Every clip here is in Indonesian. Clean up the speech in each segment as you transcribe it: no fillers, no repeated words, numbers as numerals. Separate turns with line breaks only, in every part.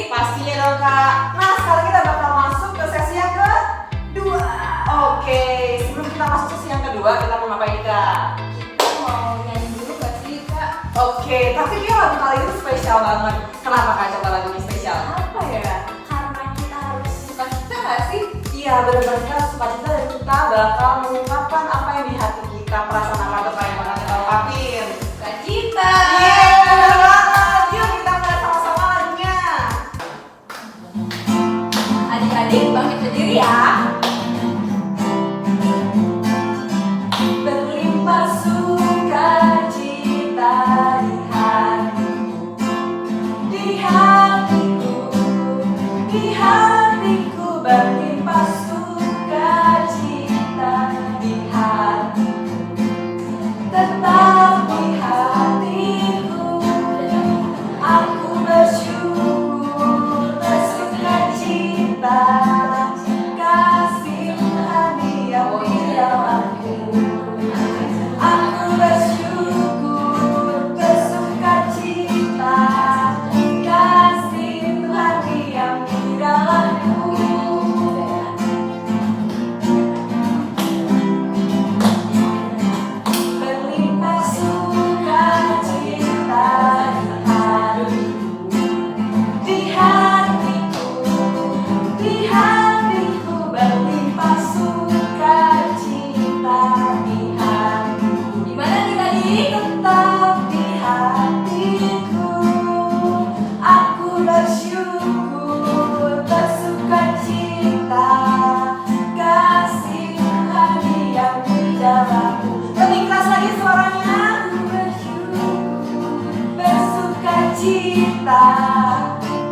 Pastinya dong Kak. Nah sekarang kita bakal masuk ke sesi yang kedua. Oke, sebelum kita masuk sesi yang kedua, kita mau ngapain Kak?
Kita mau nyanyi dulu gak sih Kak?
Oke, tapi dia lagu kali ini spesial banget. Kenapa Kak coba lagunya spesial?
Apa ya? Karena kita harus suka cita gak sih?
Iya benar-benar kita suka cita dan kita bakal mengungkapkan apa yang di hati kita, perasaan apa tuh Kak yang bakal kita ungkapin.
Suka cita.
Iya benar banget. Yuk kita mulai sama-sama lagunya.
Adik-adik bangkit berdiri ya.
Berlimpah sukacita di hatiku, di hatiku berlimpah sukacita di hatiku, tetap di hatiku, aku bersyukur bersukacita. Kasih Tuhan diam di dalamku, aku bersyukur bersukacita. Kasih Tuhan diam di dalamku. Berlimpah sukacita di hatiku, di hatiku berlimpah sukacita di hatiku.
Gimana adik-adik?
Tetap di hatiku, aku bersyukur bersukacita. Kasih Tuhan diam di dalamku. Lebih keras lagi suaranya. Aku bersyukur bersukacita.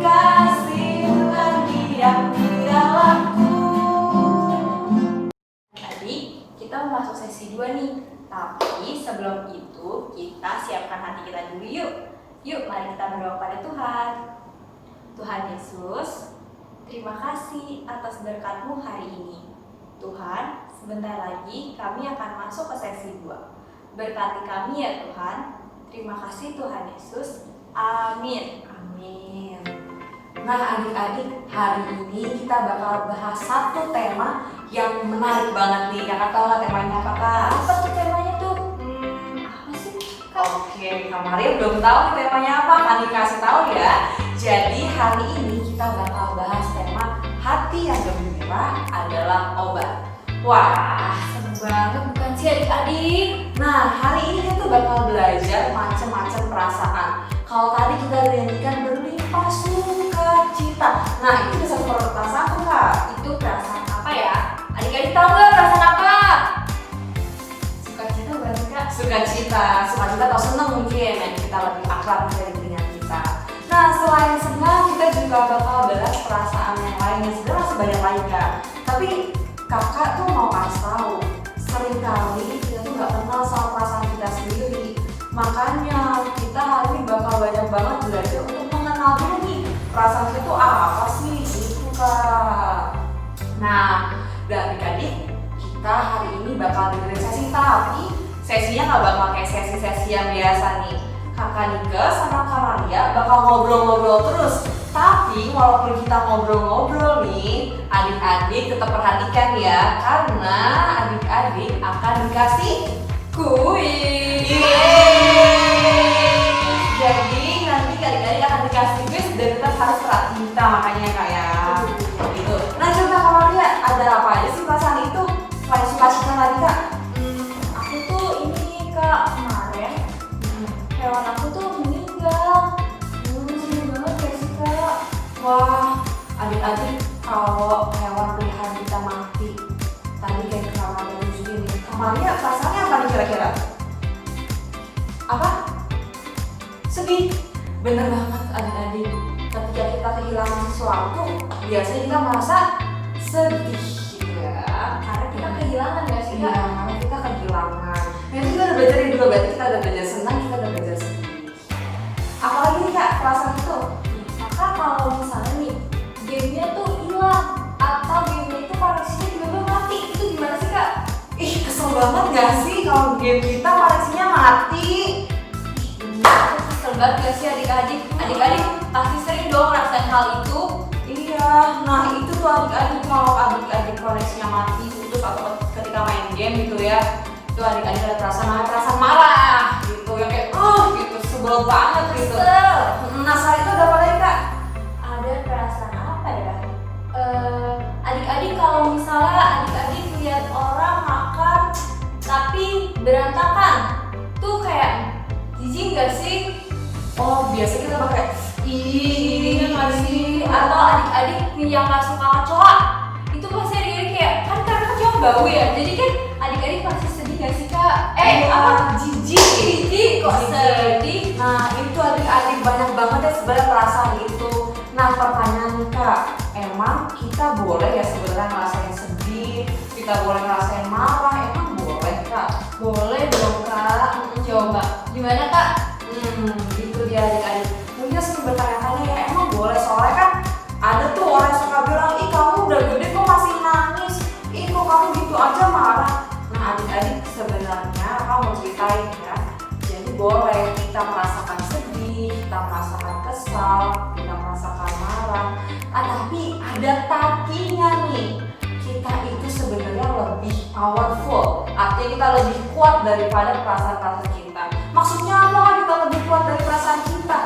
Kasih Tuhan diam di dalamku.
Adik, kita mau masuk sesi 2 nih. Tapi sebelum itu kita siapkan hati kita dulu yuk. Yuk mari kita berdoa pada Tuhan. Tuhan Yesus, terima kasih atas berkat-Mu hari ini. Tuhan, sebentar lagi kami akan masuk ke sesi 2. Berkati kami ya Tuhan. Terima kasih Tuhan Yesus. Amin.
Amin. Nah adik-adik, hari ini kita bakal bahas satu tema yang menarik banget nih. Kakak tahu nggak temanya apa Kak?
Apa tuh temanya tuh? Apa sih?
Oke, Kak Maria belum tahu nih temanya apa, kan dikasih tahu ya. Jadi hari ini kita bakal bahas tema hati yang gembira adalah obat. Wah,
Seru banget bukan sih adik-adik?
nah hari ini kita tuh bakal belajar macam-macam perasaan. Kalau tadi kita udah nyanyikan berlimpah sukacita. Nah itu bisa seperti perasaan tuh Kak.
Itu perasaan apa ya? Adik-adik tahu nggak perasaan apa? Sukacita bukan sih Kak?
Sukacita atau senang mungkin yang kita lebih akrab dari dengan kita. Nah selain senang kita juga bakal bahas perasaan yang lainnya. Sebenarnya masih banyak lagi Kak. Tapi kakak tuh mau kasih tahu, seringkali kita tuh nggak kenal sama perasaan kita sendiri. Makanya kita hari ini bakal banyak banget belajar untuk mengenal dulu nih perasaan kita tuh apa sih gitu Kak. Nah dan adik-adik, kita hari ini bakal dengerin sesi, tapi sesinya nggak bakal kayak sesi-sesi yang biasa nih. Kakak Nika sama Kak Maria bakal ngobrol-ngobrol terus. Tapi walaupun kita ngobrol-ngobrol nih, adik-adik tetap perhatikan ya, karena adik-adik akan dikasih kuis. Jadi nanti adik-adik akan dikasih kuis dan tetap harus perhatiin kita, makanya Kak ya. Gitu. Nah coba Kak Maria, ada apa aja sih perasaan itu? Selain suka-cita tadi Kak?
Aku tuh ini Kak, kemarin hewan aku tuh meninggal. Sedih banget gak sih Kak?
Wah, adik-adik kalau hewan peliharaan kita mati, tadi kayak Kak Maria tunjukin nih. Kak Maria perasaannya apa nih kira-kira? Apa? Sedih. Bener banget adik-adik. Ketika kita kehilangan sesuatu, biasanya kita merasa sedih ya.
Karena kita kehilangan gak sih
Iya,
Kak?
karena kita kehilangan. Nah itu kita udah belajar juga, berarti kita udah belajar senang, kita udah belajar sedih. kasihnya mati.
Kesel banget gak sih adik-adik? Adik-adik pasti sering dong ngerasain hal itu.
Iya, nah itu tuh adik-adik kalau adik-adik koneksinya mati putus atau ketika main game gitu ya, itu adik-adik ada perasaan marah gitu, yang kayak gitu, sebel banget gitu. Nah saat itu ada apa lagi kak?
Ada perasaan apa ya? Adik-adik kalau misalnya adik-adik lihat orang makan tapi berantakan, tuh kayak jijik gak sih?
Oh biasa kita pakai
Iya nggak sih? Atau adik-adik yang nggak suka kecoa, itu pasti adik-adik kayak kan karena kecoa bau ya, jadi kan adik-adik pasti sedih gak sih kak? Jijik kok sedih?
Nah itu adik-adik banyak banget ya sebenarnya perasaan itu. Nah pertanyaan nih kak, emang kita boleh ya sebenarnya ngerasain sedih, kita boleh ngerasain marah, emang boleh kak?
Boleh dong kak. Coba gimana kak?
Itu dia adik-adik. Mungkin sering bertanya-tanya ya emang boleh, soalnya kan ada tuh orang yang suka bilang, ih kamu udah gede kok masih nangis, ih kok kamu gitu aja marah. Nah adik-adik sebenarnya kamu mau ceritain ya, jadi boleh kita merasakan sedih, kita merasakan kesal, kita merasakan marah, tapi ada tapinya nih, kita itu sebenarnya lebih powerful, artinya kita lebih kuat daripada perasaan-perasaan kita. Maksudnya apa kita lebih kuat dari perasaan kita?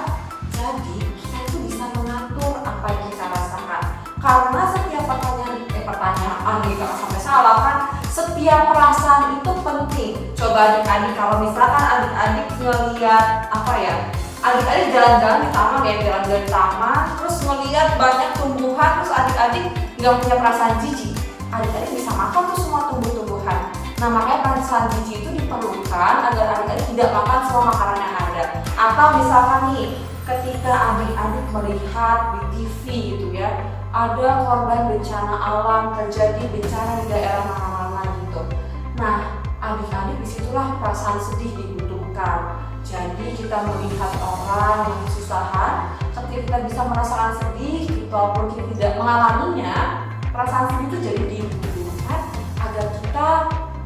Jadi kita itu bisa mengatur apa yang kita rasakan. Karena setiap pertanyaan kita sampai salah kan, setiap perasaan itu penting. Coba adik-adik kalau misalkan adik-adik ngelihat apa ya, adik-adik jalan-jalan di taman ya, jalan-jalan di taman, terus ngelihat banyak tumbuhan, terus adik-adik nggak punya perasaan jijik, adik-adik bisa makan tuh semua tumbuh-tumbuhan. Nah makanya perasaan jijik itu diperlukan agar adik-adik tidak makan semua makanan yang ada. Atau misalkan nih, ketika adik-adik melihat di TV gitu ya, ada korban bencana alam, terjadi bencana di daerah mana-mana gitu. Nah adik-adik disitulah perasaan sedih dibutuhkan. Jadi kita melihat orang yang kesusahan, ketika kita bisa merasakan sedih, walaupun kita tidak mengalaminya, perasaan sedih itu jadi dibutuhkan agar kita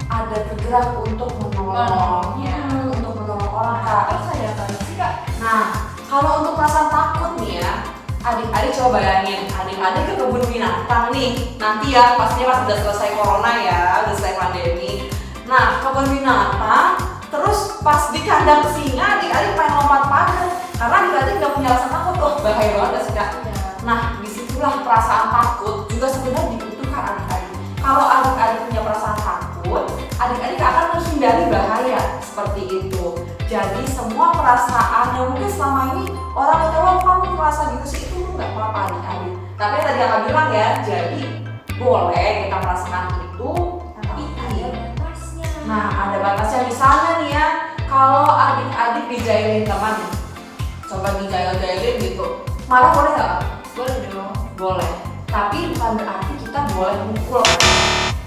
ada bergerak untuk menolongnya, untuk menolong orang kak.
Terus ada apa sih kak?
Nah, kalau untuk perasaan takut nih ya, adik-adik coba bayangin, adik-adik ke kebun binatang nih, nanti ya pastinya pas udah selesai corona ya, udah selesai pandemi. Nah, kebun binatang, terus pas di kandang singa, adik-adik main lompat pagar, karena adik-adik nggak punya rasa takut, bahaya banget sih kak. Nah, disitulah perasaan takut juga sebenarnya dibutuhkan adik-adik. Kalau adik-adik punya perasaan takut, adik-adik akan menghindari bahaya seperti itu. Jadi semua perasaan yang mungkin selama ini orang itu kamu merasa gitu sih, itu nggak apa-apa adik-adik. Tapi tadi aku bilang ya, jadi boleh kita merasakan itu, tapi ada batasnya. Nah ada batasnya, misalnya nih ya, kalau adik-adik dijailin teman, coba dijail-jailin gitu, marah boleh nggak?
Boleh dong.
Boleh. Tapi bukan berarti kita boleh mukul.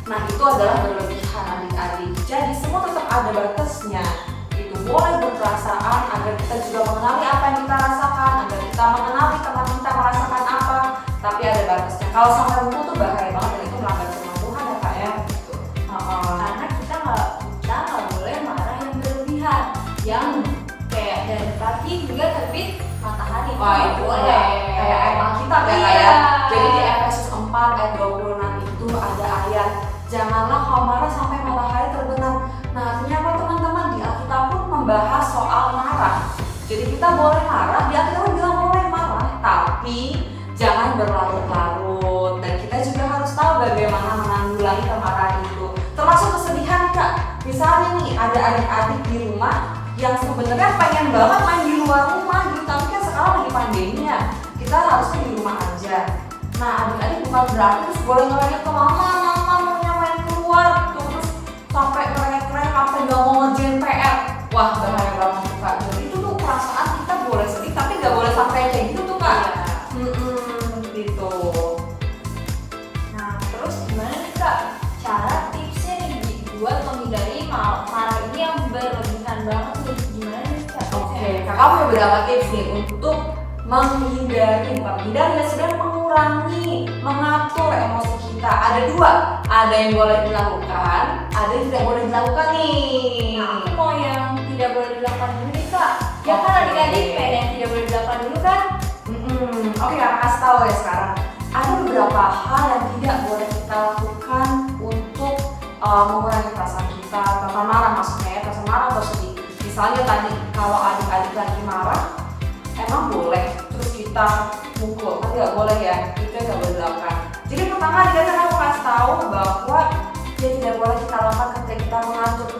Nah itu adalah berlebihan adik-adik. Jadi semua tetap ada batasnya. Itu boleh berperasaan agar kita juga mengenali apa yang kita rasakan, agar kita mengenali teman kita merasakan apa. Tapi ada batasnya. Kalau sampai mukul tuh bahaya banget dan itu melanggar firman Tuhan ya kak ya. Gitu.
Karena kita nggak boleh marah yang berlebihan, yang kayak dari pagi juga terbit matahari.
Wah itu
boleh.
Kayak emang kita kan ya. Jadi di Efesus 4 ayat 26 itu ada ayat, janganlah kau marah sampai matahari terbenam. Nah artinya apa teman-teman? Di Alkitab pun membahas soal marah. Jadi kita boleh marah, di Alkitab bilang boleh marah, tapi jangan berlarut-larut. Dan kita juga harus tahu bagaimana menanggulangi kemarahan itu. Termasuk kesedihan kak. Misalnya nih ada adik-adik di rumah yang sebenarnya pengen banget main di luar rumah gitu, tapi kan sekarang lagi pandemi ya, kita harusnya di rumah aja. Nah adik-adik bukan berarti terus boleh ngerengek ke mama maunya main keluar gitu, terus sampai ngerengek sampai nggak mau ngerjain PR. Wah bahaya banget tuh kak. Jadi itu tuh perasaan kita boleh sedih tapi nggak boleh sampai kayak gitu tuh kak. Gitu.
Nah terus gimana nih kak cara tipsnya nih buat menghindari marah ini yang berlebihan banget nih, gimana nih kak?
Oke, kakak punya beberapa tips nih untuk menghindari, bukan menghindari ya, sebenarnya mengurangi, mengatur emosi kita. Ada dua, ada yang boleh dilakukan, ada yang tidak boleh dilakukan nih.
Nah aku mau yang
Oke, kakak kasih tahu ya sekarang. Ada beberapa hal yang tidak boleh kita lakukan untuk mengurangi perasaan kita, perasaan marah maksudnya ya, perasaan marah atau sedih. Misalnya tadi kalau adik-adik lagi marah, emang boleh terus kita mukul, tapi nggak boleh ya, itu yang nggak boleh dilakukan. Jadi pertama adik-adik aku kasih tahu bahwa yang tidak boleh kita lakukan ketika kita mengatur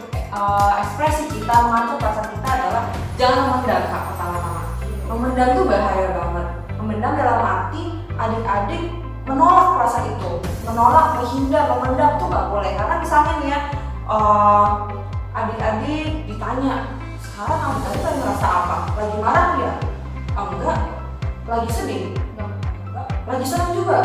ekspresi kita, mengatur perasaan kita adalah jangan memendam. Kak, pertama-tama memendam itu bahaya banget. Memendam dalam arti adik-adik menolak perasaan itu, menolak, menghindar, memendam tuh nggak boleh. Karena misalnya nih ya, adik-adik ditanya, sekarang adik-adik lagi merasa apa? Lagi marah ya? Enggak. Lagi sedih? Enggak. Lagi senang juga?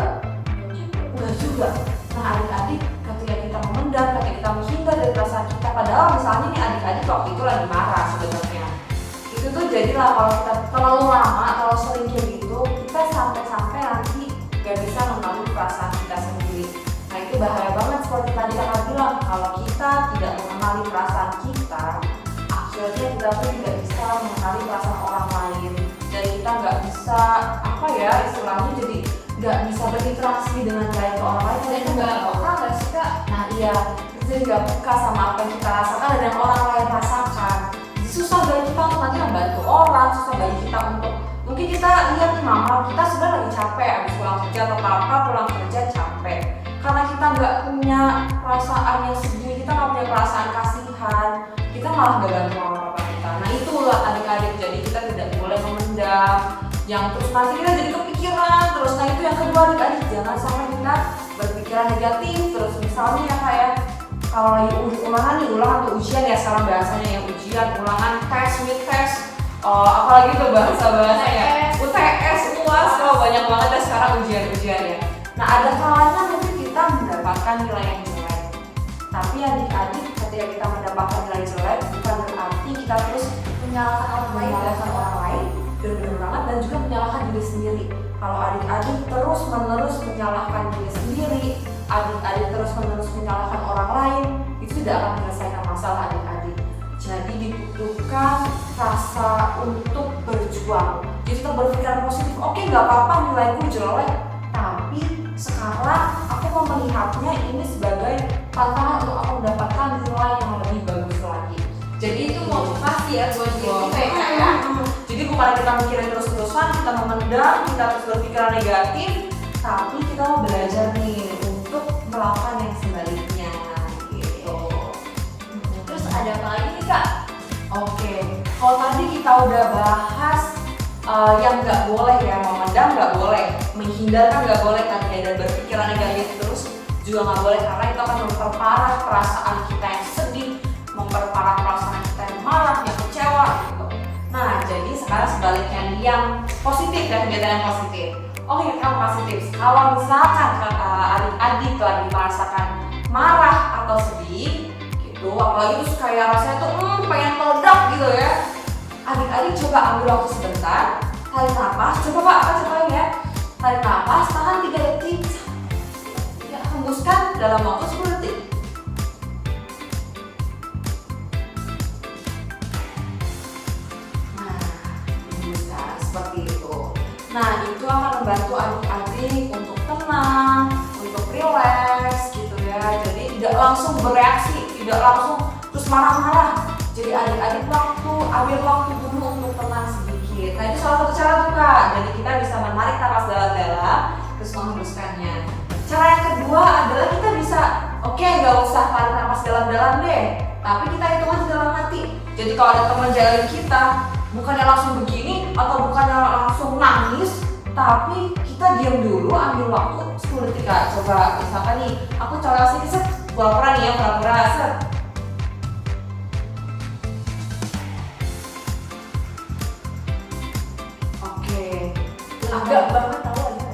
Enggak juga. Nah adik-adik ketika kita memendam, ketika kita menghindar dari perasaan kita, padahal misalnya nih adik-adik waktu itu lagi marah sebenarnya, itu tuh jadilah kalau kita terlalu lama, terlalu sering kayak gitu, kita sampai-sampai nanti gak bisa mengenali perasaan kita sendiri. Nah itu bahaya banget seperti tadi kakak bilang, kalau kita tidak mengenali perasaan kita, akhirnya kita pun tidak bisa mengenali perasaan orang lain, dan kita nggak bisa apa ya istilahnya, jadi nggak bisa berinteraksi dengan baik ke orang lain, dan itu nggak peka nggak sih kak? Nah iya, itu jadi nggak peka sama apa yang kita rasakan dan yang orang lain rasakan. Jadi susah bagi kita untuk nanti membantu orang, susah bagi kita untuk mungkin kita lihat nih mama kita sebenarnya lagi capek habis pulang kerja atau papa pulang kerja capek, karena kita nggak punya perasaan yang sedih, kita nggak punya perasaan kasihan, kita malah gak bantu sama papa kita. Nah itulah adik-adik, jadi kita tidak boleh memendam yang terus nanti kita jadi kepikiran terus. Nah itu yang kedua adik-adik, jangan sampai kita berpikiran negatif terus. Misalnya ya kayak kalau lagi ulangan nih, ulangan atau ujian ya sekarang bahasanya ya, ujian, ulangan, tes, mid test, apalagi tuh bahasa-bahasa ya, UTS, UAS, banyak banget ya sekarang ujian-ujian ya. Nah ada kalanya mungkin kita mendapatkan nilai yang jelek, tapi adik-adik ketika kita mendapatkan nilai jelek bukan berarti kita terus menyalahkan orang lain, benar-benar banget, dan juga menyalahkan diri sendiri. Kalau adik-adik terus-menerus menyalahkan diri sendiri, adik-adik terus-menerus menyalahkan orang lain, itu tidak akan menyelesaikan masalah adik-adik. Jadi dibutuhkan rasa untuk berjuang. Jadi kita berpikiran positif, oke nggak apa-apa nilaiku jelek, tapi sekarang aku mau melihatnya ini sebagai tantangan untuk aku mendapatkan nilai yang lebih bagus lagi. Jadi itu motivasi ya buat kita ya. Jadi bukan kita mikirin terus-terusan, kita memendam, kita terus berpikiran negatif, tapi kita mau belajar nih untuk melakukan yang sebaliknya gitu.
Terus ada apa lagi nih kak?
Oke, kalau tadi kita udah bahas yang nggak boleh ya, memendam nggak boleh, menghindar kan nggak boleh kan, dan berpikiran negatif terus juga nggak boleh, karena itu akan memperparah perasaan kita yang sedih, memperparah perasaan kita yang marah, yang kecewa gitu. Nah jadi sekarang sebaliknya yang positif ya, kegiatan yang positif. Oke, kalau positif, kalau misalkan adik-adik lagi merasakan marah atau sedih gitu, apalagi terus kayak rasanya tuh pengen meledak gitu ya, adik-adik coba ambil waktu sebentar, tarik nafas, coba pak, cobain ya, tarik nafas, tahan 3 detik, hembuskan dalam waktu 10 detik. Nah, hembuskan seperti itu. Nah, itu akan membantu adik-adik untuk tenang, untuk rileks gitu ya. Jadi tidak langsung bereaksi, tidak langsung terus marah-marah. Jadi adik-adik ambil waktu dulu untuk tenang sedikit. Nah, itu salah satu cara tuh kak. Jadi kita bisa menarik nafas dalam-dalam terus menghembuskannya. Cara yang kedua adalah kita bisa, nggak usah tarik nafas dalam-dalam deh, tapi kita hitung aja dalam hati. Jadi kalau ada teman jahilin kita, bukannya langsung begini atau bukannya langsung nangis, tapi kita diam dulu, ambil waktu 10 detik kak. Coba misalkan nih, aku coba sedikit pura-pura nih ya, pura-pura set. Agak banget tahu aja.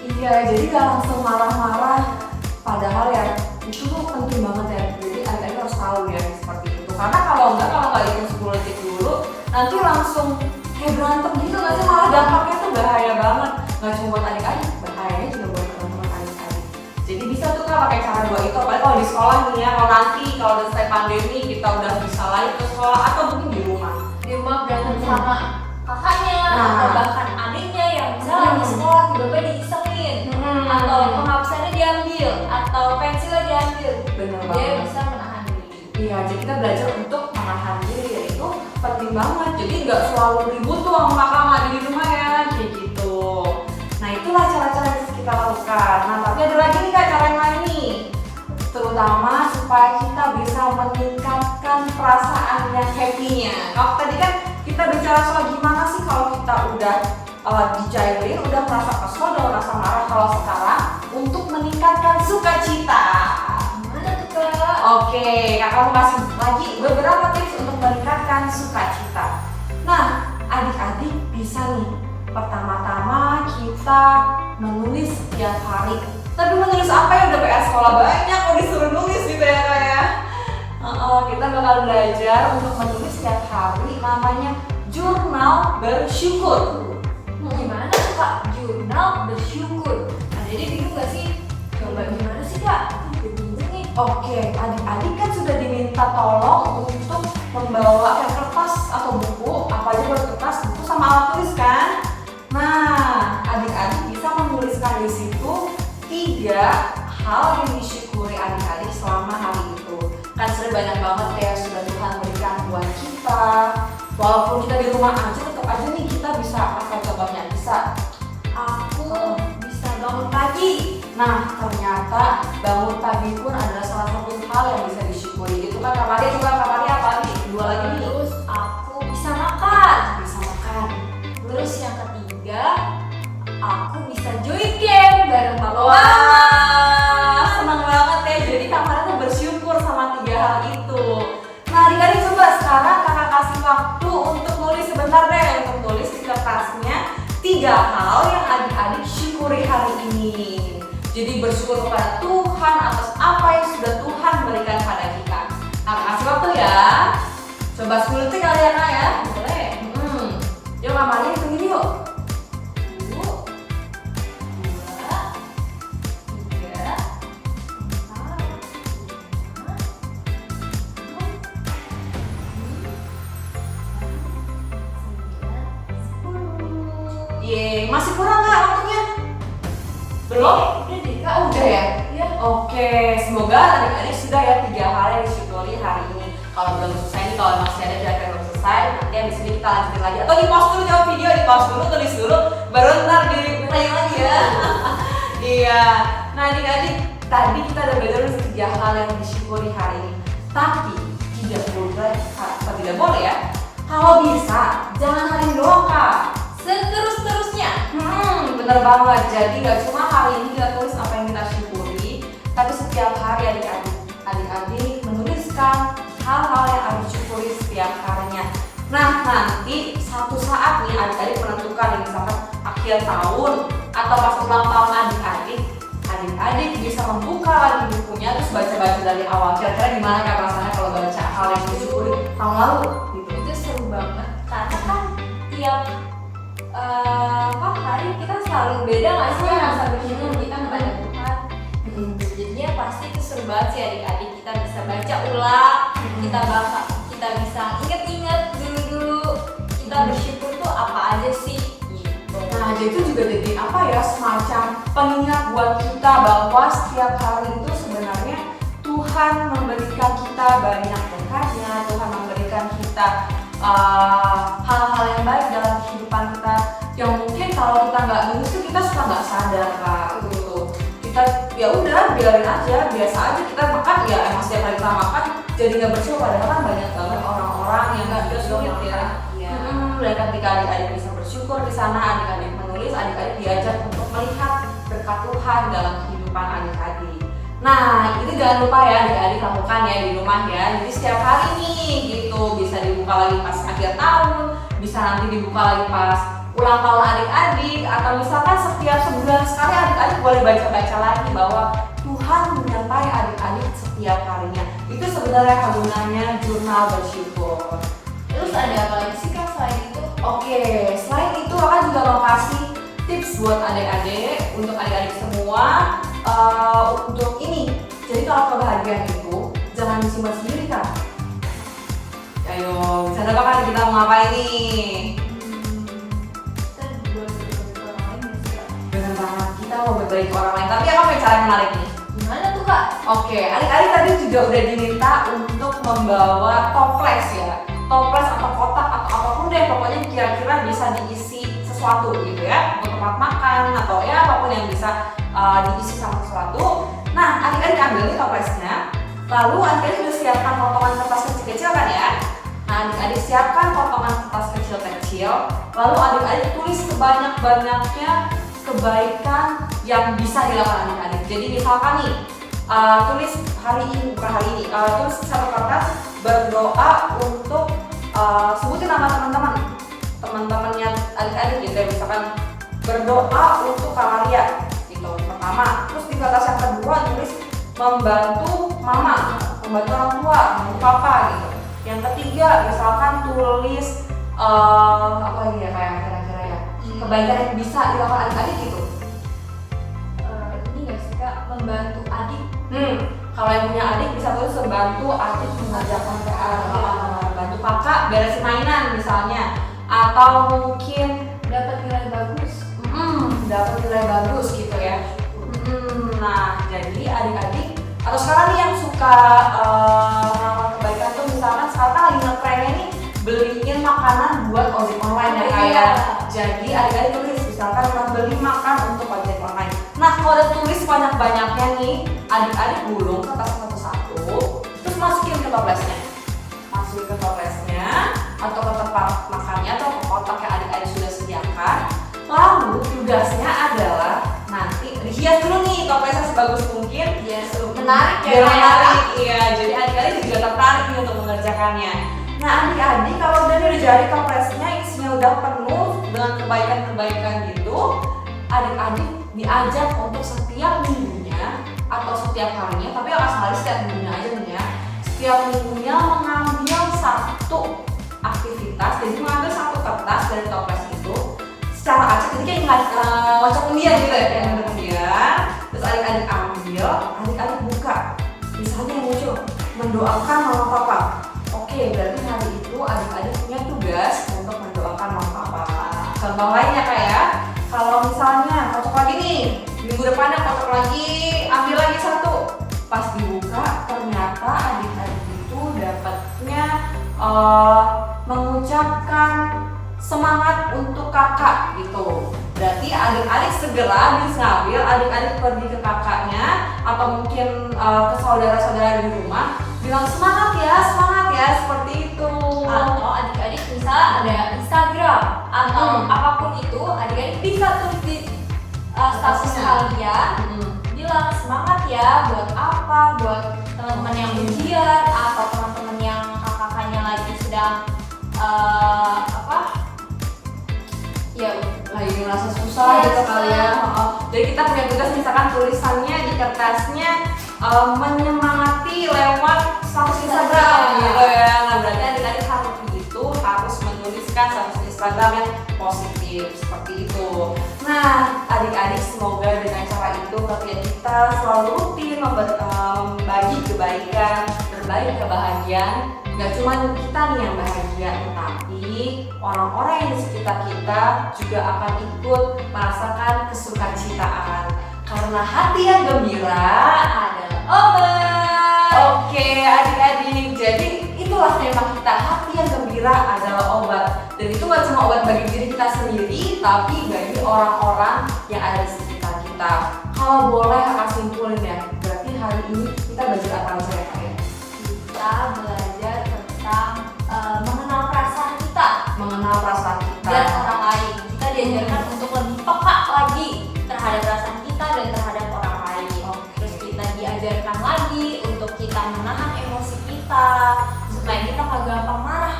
Iya, jadi gak langsung marah-marah. Padahal ya itu tuh penting banget ya. Jadi adik-adik harus tahu ya seperti itu. Karena kalau nggak hitung 10 detik dulu, nanti langsung kayak berantem gitu nggak sih? Malah dampaknya tuh bahaya banget. Nggak cuma buat adik-adik, bahayanya juga buat teman-teman adik-adik. Jadi bisa tuh kak pakai cara 2 itu. Apalagi kalau di sekolah nih ya, kalau nanti kalau udah selesai pandemi kita udah bisa lagi ke sekolah atau mungkin di rumah.
Di rumah berantem sama kakaknya
Nah.
atau bahkan adiknya yang misalnya lagi sekolah tiba-tiba diisengin atau penghapusannya diambil atau pensilnya diambil,
Bener
dia
banget.
bisa menahan diri.
Iya, jadi kita belajar untuk menahan diri, ya itu penting banget. Jadi nggak selalu ribut tuh sama kakak sama adik di rumah ya, kayak gitu. Nah itulah cara-cara yang bisa kita lakukan. Nah tapi ada lagi nih kak cara yang lain nih, terutama supaya kita bisa meningkatkan perasaan yang happy-nya. Kalau tadi kan kita bicara soal gimana sih kalau kita udah dijailin, udah merasa kesel, udah merasa marah. Kalau sekarang untuk meningkatkan sukacita.
Gimana tuh kak?
Oke, kakak mau kasih lagi beberapa tips untuk meningkatkan sukacita. Nah, adik-adik bisa nih, pertama-tama kita menulis setiap hari. Tapi menulis apa ya, udah PR sekolah banyak, kok disuruh nulis gitu ya kak ya. Kita bakal belajar untuk menulis setiap hari, namanya jurnal bersyukur.
Gimana tuh kak? Jurnal bersyukur. Nah, jadi bingung gak sih? Coba gimana sih kak? Aku juga bingung nih.
Oke, adik-adik kan sudah diminta tolong untuk membawa kertas atau buku, apa aja buat kertas, buku sama alat tulis kan? Nah, adik-adik bisa menuliskan di situ 3 hal yang disyukuri adik-adik selama hari itu. Kan sudah banyak banget ya sudah Tuhan berikan buat kita. Walaupun kita di rumah aja, tetap aja nih kita bisa apa contohnya? Bisa
Aku bisa bangun pagi.
Nah, ternyata bangun pagi pun adalah salah satu hal yang bisa disyukuri. Itu kan kamarnya juga kamarnya apa nih? 2 lagi nih.
Terus aku bisa makan.
Bisa makan.
Terus yang ketiga, aku bisa join game bareng papa mama.
Wah, senang banget ya. Jadi kamarnya tuh bersyukur sama 3 hal itu. Nah, adik-adik coba sekarang kakak kasih waktu untuk nulis sebentar deh, untuk tulis di kertasnya 3 hal yang adik-adik syukuri hari ini. Jadi bersyukur kepada Tuhan atas apa yang sudah Tuhan berikan pada kita. Nah, kasih waktu ya. Coba 10 detik kali ya kak ya.
Boleh.
Yuk kamarnya hitungin yuk.
1, 2, 3, 4, 5, 6, 7, 8, 9, 10.
Masih kurang nggak waktunya? Belum?
Udah deh kak.
Oh, udah ya?
Iya.
Oke, semoga adik-adik sudah ya 3 hal yang disyukuri hari ini. Kalau belum selesai nih, kalau masih ada yang belum selesai, nanti habis ini kita lanjutin lagi. Atau di pause dulu, jawab video, di pause dulu, tulis dulu, baru ntar ditanya lagi ya. Iya. Nah adik-adik, tadi kita udah belajar 3 hal yang disyukuri hari ini. Tapi tidak boleh ya. Kalau bisa, jangan hari ini doang kak.
Seterus-terusnya.
Bener banget. Jadi gak cuma hari ini kita tulis apa yang kita syukuri, tapi setiap hari adik-adik menuliskan hal-hal yang adik syukuri setiap harinya. Nah nanti satu saat nih adik-adik menentukan, misalkan akhir tahun atau pas ulang tahun adik-adik bisa membuka lagi bukunya terus baca-baca dari awal. Kira-kira gimana kak rasanya kalau baca hal yang disyukuri tahun lalu gitu?
Itu seru banget karena kan tiap hari kita selalu beda nggak sih rasa bersyukur kita kepada Tuhan. Jadinya pasti itu seru banget sih adik-adik, kita bisa baca ulang, kita bisa inget-inget dulu kita bersyukur tuh apa aja sih gitu.
Nah, jadi itu juga jadi apa ya, semacam pengingat buat kita bahwa setiap hari itu sebenarnya Tuhan memberikan kita banyak berkatnya, Tuhan memberikan kita hal-hal yang baik dalam kehidupan kita yang mungkin kalau kita nggak nulis tuh kita suka nggak sadar kak gitu. Kita ya udah biarin aja, biasa aja kita makan ya emang setiap hari kita makan jadi nggak bersyukur, padahal kan banyak banget orang-orang yang nggak bersyukur ya. Dan ketika adik-adik bisa bersyukur di sana, adik-adik menulis, adik-adik diajar untuk melihat berkat Tuhan dalam kehidupan adik-adik. Nah, itu jangan lupa ya adik-adik lakukan ya di rumah ya. Jadi setiap hari nih gitu, bisa dibuka lagi pas akhir tahun, bisa nanti dibuka lagi pas ulang tahun adik-adik, atau misalkan setiap sebulan sekali adik-adik boleh baca-baca lagi bahwa Tuhan menyertai adik-adik setiap harinya. Itu sebenarnya gunanya jurnal bersyukur.
Terus ada apa lagi sih kak selain itu?
Oke, selain itu kakak juga mau kasih tips buat adik-adik, untuk adik-adik semua, untuk ini. Jadi kalau kebahagiaan itu jangan disimpan sendiri kan. Ayo, bisa nebak kan kita mau ngapain nih? berbagi ke orang lain. Tapi aku punya cara yang menarik nih.
Gimana tuh Kak?
Oke, adik-adik tadi juga udah diminta untuk membawa toples ya. Toples atau kotak atau apapun deh, pokoknya kira-kira bisa diisi sesuatu gitu ya, untuk tempat makan atau ya apapun yang bisa diisi sama sesuatu. Nah, adik-adik ambil nih toplesnya, lalu adik-adik udah siapkan potongan kertas kecil-kecil kan ya. Nah, adik-adik siapkan potongan kertas kecil-kecil, lalu adik-adik tulis sebanyak-banyaknya kebaikan yang bisa dilakukan adik-adik. Jadi misalkan nih, tulis hari ini, bukan hari ini, tulis satu kertas berdoa untuk sebutin nama teman-temannya adik-adik gitu ya, misalkan berdoa untuk Kak Maria gitu pertama. Terus di kertas yang kedua tulis membantu mama, membantu orang tua, membantu papa gitu. Yang ketiga misalkan tulis apa lagi ya kayak kira-kira ya, kebaikan yang bisa dilakukan adik-adik gitu.
Ini nggak sih Kak, membantu adik?
Kalau yang punya adik bisa tulis membantu adik mengerjakan PR, bantu kakak beresin mainan misalnya, atau mungkin
Dapat nilai bagus.
dapat nilai bagus gitu ya. Nah, jadi adik-adik atau sekarang nih yang suka melakukan kebaikan tuh misalkan sekarang lagi ngetrennya nih beliin makanan buat ojek online ya kayak. Jadi adik-adik tulis misalkan beli makan untuk ojek online. Nah, kalau udah tulis banyak-banyaknya nih, adik-adik gulung kertas satu-satu, terus masukin ke toplesnya. Masukin ke toplesnya atau ke tempat makannya atau ke kotak yang adik-adik sudah sediakan. Lalu tugasnya adalah nanti dihias dulu nih toplesnya sebagus mungkin.
Yes, menarik ya.
Biar menarik, iya. Jadi adik-adik juga tertarik nih untuk mengerjakannya. Nah, adik-adik kalau udah jari toplesnya isinya udah penuh dengan kebaikan-kebaikan gitu, adik-adik diajak untuk setiap minggunya atau setiap harinya, tapi nggak sekali setiap minggunya aja nih ya. Setiap minggunya mengambil satu aktivitas, jadi mengambil satu kertas dari toples itu secara acak, jadi kayak ngocok undian gitu ya, kayak ngocok undian. Terus adik-adik ambil, adik-adik buka. Misalnya yang muncul mendoakan mama papa. Oke, berarti hari itu adik-adik punya tugas untuk mendoakan mama papa. Contoh lainnya kayak kalau misalnya kocok lagi nih, minggu depannya kocok lagi, ambil lagi satu. Pas dibuka, ternyata adik-adik itu dapatnya mengucapkan semangat untuk kakak gitu. Berarti adik-adik segera habis ngambil, adik-adik pergi ke kakaknya atau mungkin ke saudara-saudara di rumah, bilang semangat ya, seperti itu.
Atau adik-adik misalnya ada Instagram atau apapun itu, adik-adik bisa tulis di status kalian, bilang semangat ya buat apa, buat teman-teman yang ujian atau teman-teman yang kakak-kakaknya lagi sedang ya
lagi ngerasa susah gitu kali ya. Jadi kita punya tugas misalkan tulisannya di kertasnya menyemangati lewat status Instagram gitu ya. Nah, berarti adik-adik hari itu harus menuliskan status Instagram yang positif seperti itu. Nah, adik-adik semoga dengan cara itu ketika kita selalu rutin membagi kebaikan, berbagi kebahagiaan, gak cuma kita nih yang bahagia, tetapi orang-orang yang di sekitar kita juga akan ikut merasakan kesukacitaan. Karena hati yang gembira adalah obat. Oke adik-adik, jadi itulah tema kita, hati yang gembira adalah obat. Dan itu gak cuma obat bagi diri kita sendiri, tapi bagi orang-orang yang ada di sekitar kita. Kalau boleh akan simpulin ya, berarti hari ini kita belajar apa aja ya Kak ya?
Kita belajar tentang mengenal perasaan kita dan orang lain. Kita diajarkan untuk lebih peka lagi terhadap perasaan kita dan terhadap orang lain. Terus kita diajarkan lagi untuk kita menahan emosi kita supaya kita gak gampang marah,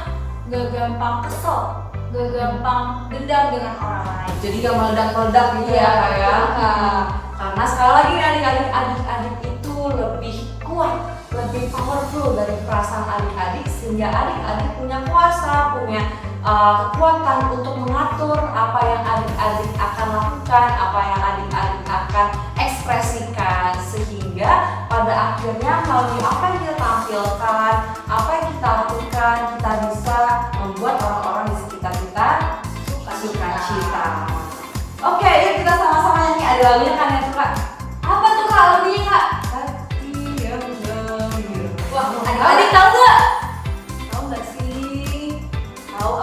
gak gampang kesel, gak gampang dendam dengan orang lain.
Jadi gak meledak-meledak gitu ya Kak ya. Karena sekali lagi adik-adik itu lebih kuat, lebih powerful dari perasaan adik-adik, sehingga adik-adik punya kuasa, punya kekuatan untuk mengatur apa yang adik-adik akan lakukan, apa yang adik-adik akan ekspresikan, sehingga pada akhirnya melalui apa yang kita tampilkan, apa yang kita lakukan, kita bisa membuat orang-orang di sekitar kita sukacita. Oke, yuk kita sama-sama nyanyi, ada lagunya kan ya Kak?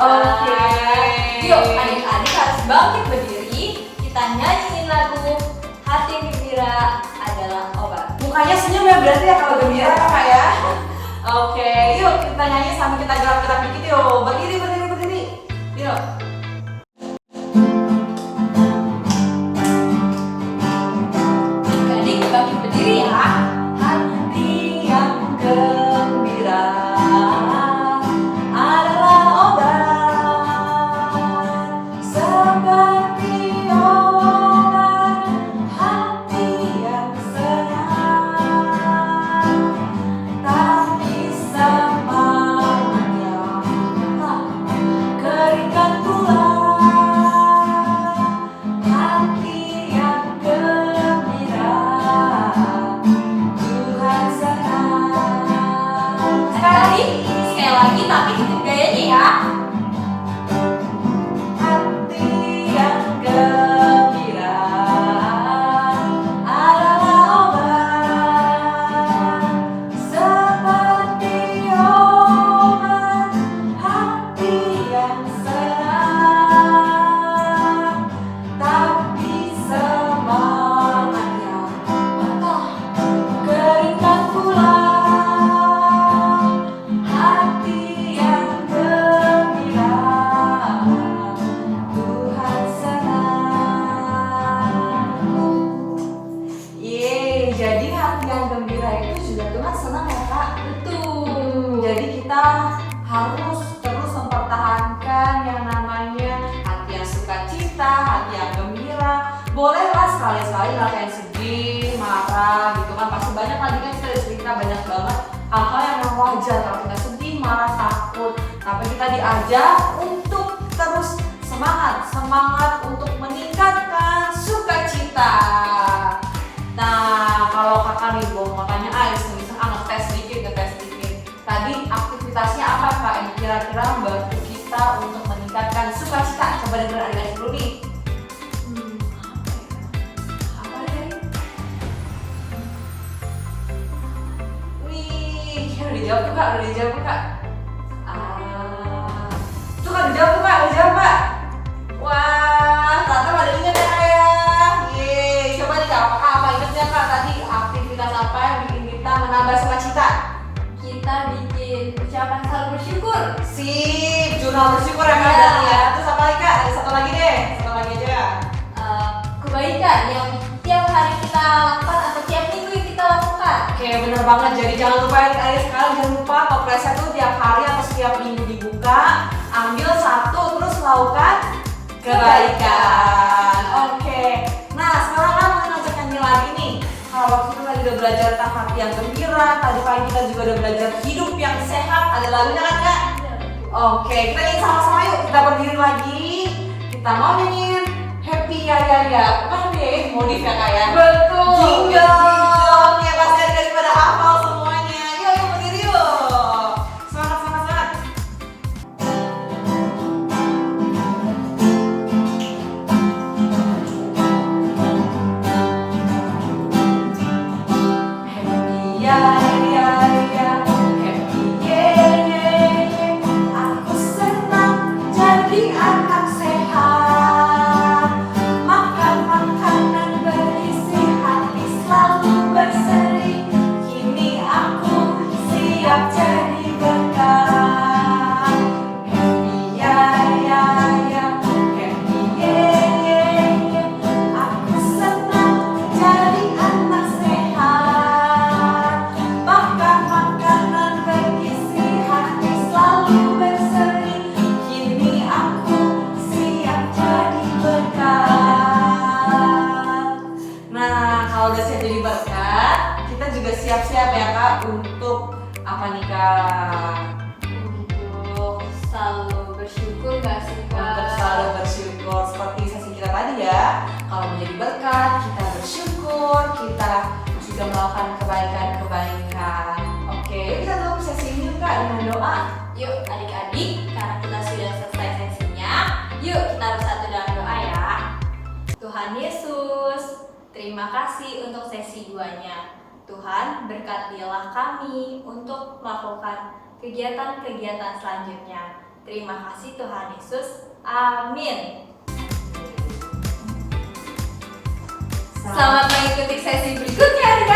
Oke.
Yuk, adik-adik harus bangkit berdiri. Kita nyanyiin lagu Hati Gembira Adalah Obat.
Mukanya senyum ya berarti ya kalau gembira kakak ya. Oke, yuk kita nyanyi sambil kita gerak-gerak dikit yuk. Berdiri, berdiri, berdiri. Yuk.
Adik bangkit berdiri ya.
Hati yang gembira adalah obat, seperti obat hati yang senang, tapi semangatnya keringkan pula. Hati yang gembira Tuhan senang.
Sekali lagi tapi ikut gayanya ya.
Hati yang gembira adalah obat, seperti obat hati yang senang, tapi semangatnya keringkan pula. Hati yang gembira Tuhan senang. Jadi hati yang gembira itu juga Tuhan senang ya kak.
Betul.
Jadi kita harus terus mempertahankan yang namanya hati yang sukacita, hati yang gembira. Bolehlah sekali-sekali ngerasain sedih, marah gitu kan. Pasti banyak tadi kan kita cerita banyak banget hal-hal yang memang wajar kalau kita sedih, marah, takut. Tapi kita diajak untuk terus semangat untuk meningkatkan sukacita. Nah, kalau kakak nih mau tanya Ais, bisa ngetes dikit. Tadi aktivitasnya apa kak yang kira-kira membantu kita untuk meningkatkan sukacita? Coba dengerin adik-adik dulu nih. Apa ya? Wih, udah dijawab tuh kak, Tuh kak, udah dijawab kak. Wah, ternyata pada ingat ya kak ya. Yeay, coba nih kak, apa ingatnya kak tadi aktivitas apa yang bikin kita menambah sukacita?
Kita bikin ucapan salam bersyukur.
Sip, jurnal bersyukur ya kak berarti ya. Terus apa lagi kak? Ada satu lagi deh, satu lagi aja.
Kebaikan yang tiap hari kita lakukan atau tiap minggu yang kita lakukan.
Oke, bener banget. Jadi jangan lupa ya kalian sekarang jangan lupa toplesnya tuh tiap hari atau setiap minggu dibuka, ambil satu terus lakukan kebaikan. Oke. Nah, sekarang kan mau ngajak nyanyi lagi nih. Kalau kita tadi udah belajar tentang hati yang gembira, tadi pagi kita juga udah belajar hidup yang sehat. Ada lagunya kan kak? Oke, kita nyanyi sama-sama yuk. Kita berdiri lagi. Kita mau nyanyiin Happy Ya. Bukan deh, modif ya kak ya?
Betul.
Jingle. Ya pasti ada pada hafal semuanya. Yuk berdiri yuk. Semangat. Happy ya, happy ye. Aku senang jadi anak sehat. Makan makanan berisi, hati selalu berseri. Kini aku siap jadi berkat. Happy ya, happy ye. Aku senang jadi anak sehat. Makan makanan bergizi, hati selalu berseri. Kini aku siap jadi berkat. Nah, kalau udah siap jadi berkat, kita juga siap-siap ya kak untuk apa nih kak?
Untuk selalu bersyukur gak sih Kak?
Untuk selalu bersyukur seperti sesi kita tadi ya. Kalau menjadi berkat, kita bersyukur, kita juga melakukan kebaikan. Oke, yuk kita tutup sesi ini kak dengan doa.
Yuk adik-adik, karena kita sudah selesai sesinya, yuk kita bersatu dalam doa ya. Tuhan Yesus, terima kasih untuk sesi 2-nya. Tuhan, berkatilah kami untuk melakukan kegiatan-kegiatan selanjutnya. Terima kasih Tuhan Yesus. Amin. Selamat mengikuti sesi berikutnya.